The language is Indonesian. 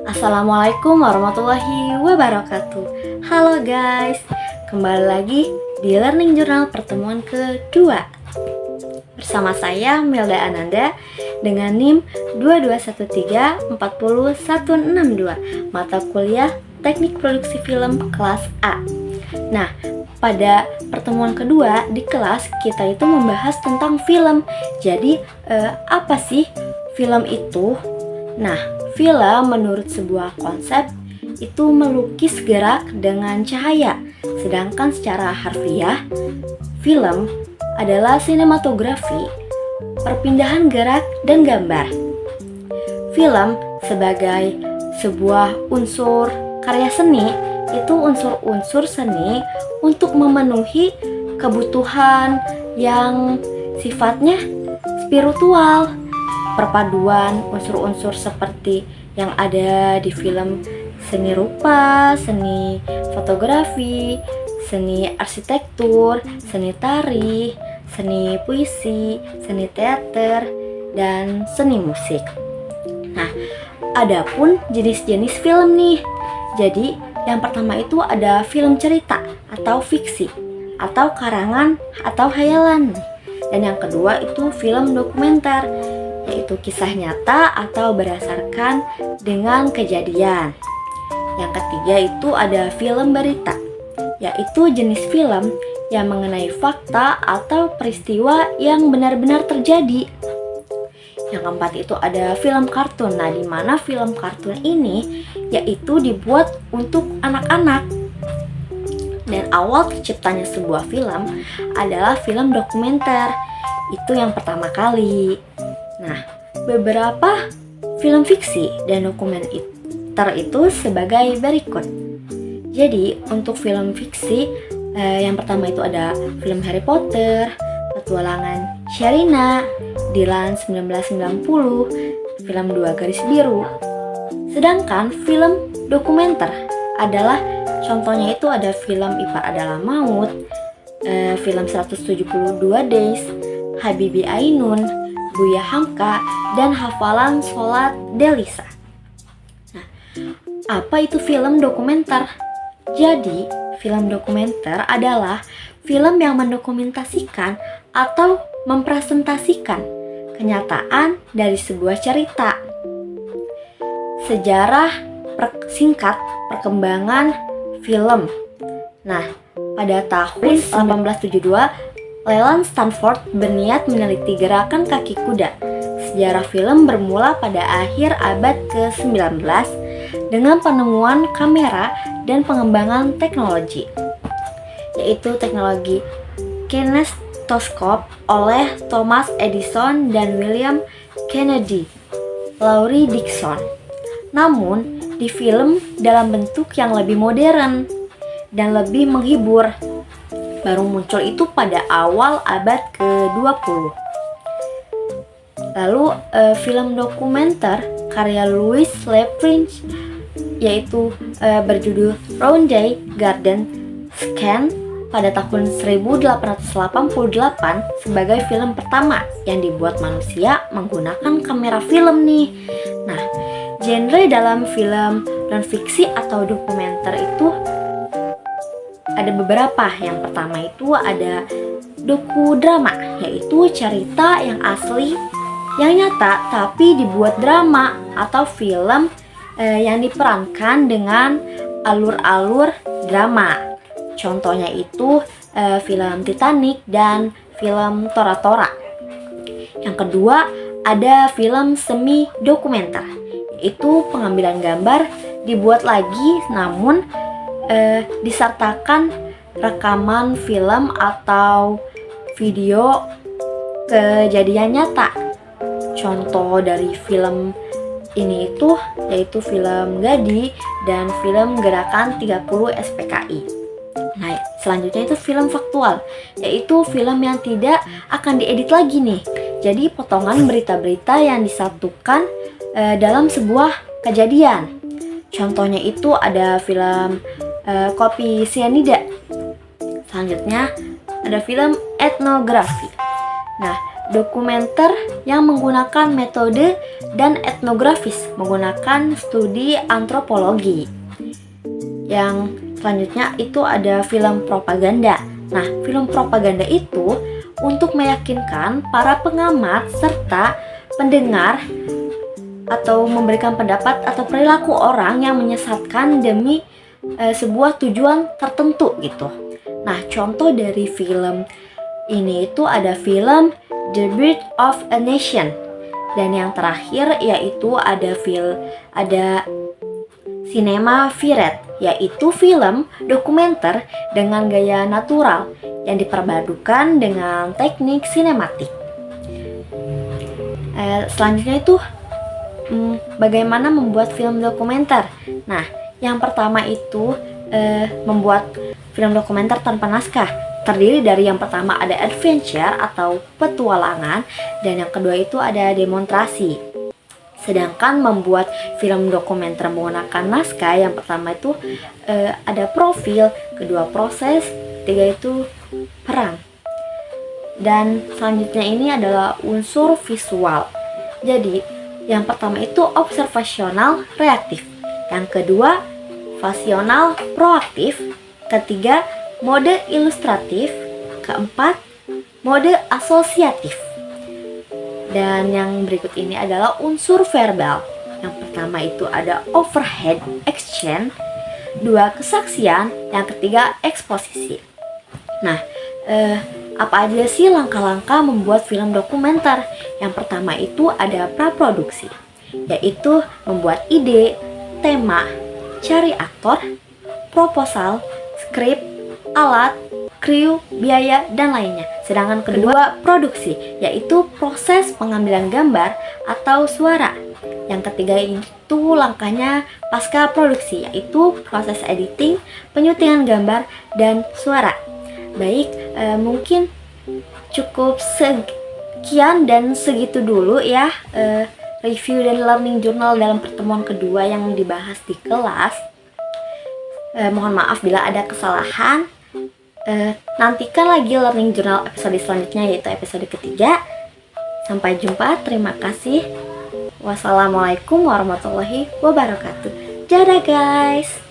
Assalamualaikum warahmatullahi wabarakatuh. Halo guys, kembali lagi di Learning Journal pertemuan kedua. Bersama saya Melda Ananda dengan NIM 221340162, mata kuliah Teknik Produksi Film kelas A. Nah, pada pertemuan kedua di kelas kita itu membahas tentang film. Jadi, apa sih film itu? Nah, film menurut sebuah konsep itu melukis gerak dengan cahaya. Sedangkan secara harfiah, film adalah sinematografi, perpindahan gerak dan gambar. Film sebagai sebuah unsur karya seni, itu unsur-unsur seni untuk memenuhi kebutuhan yang sifatnya spiritual. Perpaduan unsur-unsur seperti yang ada di film seni rupa, seni fotografi, seni arsitektur, seni tari, seni puisi, seni teater, dan seni musik. Nah, adapun jenis-jenis film nih. Jadi, yang pertama itu ada film cerita atau fiksi, atau karangan atau hayalan. Dan yang kedua itu film dokumenter, yaitu kisah nyata atau berdasarkan dengan kejadian. Yang ketiga itu ada film berita, yaitu jenis film yang mengenai fakta atau peristiwa yang benar-benar terjadi. Yang keempat itu ada film kartun. Nah, di mana film kartun ini yaitu dibuat untuk anak-anak. Dan awal terciptanya sebuah film adalah film dokumenter. Itu yang pertama kali. Nah, beberapa film fiksi dan dokumenter itu sebagai berikut. Jadi, untuk film fiksi, yang pertama itu ada film Harry Potter, Petualangan Sherina, Dylan 1990, film Dua Garis Biru. Sedangkan film dokumenter adalah contohnya itu ada film Ipar Adalah Maut, film 172 Days, Habibie Ainun, Buya Hamka, dan Hafalan Sholat Delisa. Nah, apa itu film dokumenter? Jadi, film dokumenter adalah film yang mendokumentasikan atau mempresentasikan kenyataan dari sebuah cerita. Sejarah singkat perkembangan film. Nah, pada tahun 1872, Leland Stanford berniat meneliti gerakan kaki kuda. Sejarah film bermula pada akhir abad ke-19 dengan penemuan kamera dan pengembangan teknologi, yaitu teknologi kinetoskop oleh Thomas Edison dan William Kennedy Laurie Dickson. Namun, di film dalam bentuk yang lebih modern dan lebih menghibur. Baru muncul itu pada awal abad ke-20. Lalu film dokumenter karya Louis Le Prince yaitu berjudul Round Day Garden Scan pada tahun 1888 sebagai film pertama yang dibuat manusia menggunakan kamera film nih. Nah, genre dalam film non-fiksi atau dokumenter itu ada beberapa. Yang pertama itu ada dokudrama, yaitu cerita yang asli, yang nyata tapi dibuat drama atau film yang diperankan dengan alur-alur drama. Contohnya itu film Titanic dan film Tora Tora. Yang kedua ada film semi dokumenter, yaitu pengambilan gambar dibuat lagi namun disertakan rekaman film atau video kejadian nyata. Contoh dari film ini itu yaitu film Gadi dan film Gerakan 30 SPKI. Nah, selanjutnya itu film faktual, yaitu film yang tidak akan diedit lagi nih. Jadi potongan berita-berita yang disatukan dalam sebuah kejadian. Contohnya itu ada film Kopi Sianida. Selanjutnya ada film etnografi. Nah, dokumenter yang menggunakan metode dan etnografis menggunakan studi antropologi. Yang selanjutnya itu ada film propaganda. Nah, film propaganda itu untuk meyakinkan para pengamat serta pendengar atau memberikan pendapat atau perilaku orang yang menyesatkan demi sebuah tujuan tertentu gitu. Nah, contoh dari film ini itu ada film The Birth of a Nation, dan yang terakhir yaitu ada Cinema Verite, yaitu film dokumenter dengan gaya natural yang diperbadukan dengan teknik sinematik. Selanjutnya itu bagaimana membuat film dokumenter. Nah, yang pertama itu membuat film dokumenter tanpa naskah. Terdiri dari yang pertama ada adventure atau petualangan, dan yang kedua itu ada demonstrasi. Sedangkan membuat film dokumenter menggunakan naskah, yang pertama itu ada profil, kedua proses, ketiga itu peran. Dan selanjutnya ini adalah unsur visual. Jadi yang pertama itu observasional reaktif, yang kedua fasional proaktif, ketiga mode ilustratif, keempat mode asosiatif. Dan yang berikut ini adalah unsur verbal. Yang pertama itu ada overhead exchange, dua kesaksian, yang ketiga eksposisi. Nah, apa aja sih langkah-langkah membuat film dokumenter? Yang pertama itu ada praproduksi, yaitu membuat ide, tema, cari aktor, proposal, skrip, alat, kru, biaya, dan lainnya. Sedangkan kedua produksi, yaitu proses pengambilan gambar atau suara. Yang ketiga itu langkahnya pasca produksi, yaitu proses editing, penyutingan gambar, dan suara. Baik, mungkin cukup sekian dan segitu dulu ya review dan learning journal dalam pertemuan kedua yang dibahas di kelas. Mohon maaf bila ada kesalahan. Nantikan lagi learning journal episode selanjutnya, yaitu episode ketiga. Sampai jumpa, terima kasih. Wassalamualaikum warahmatullahi wabarakatuh. Dadah guys.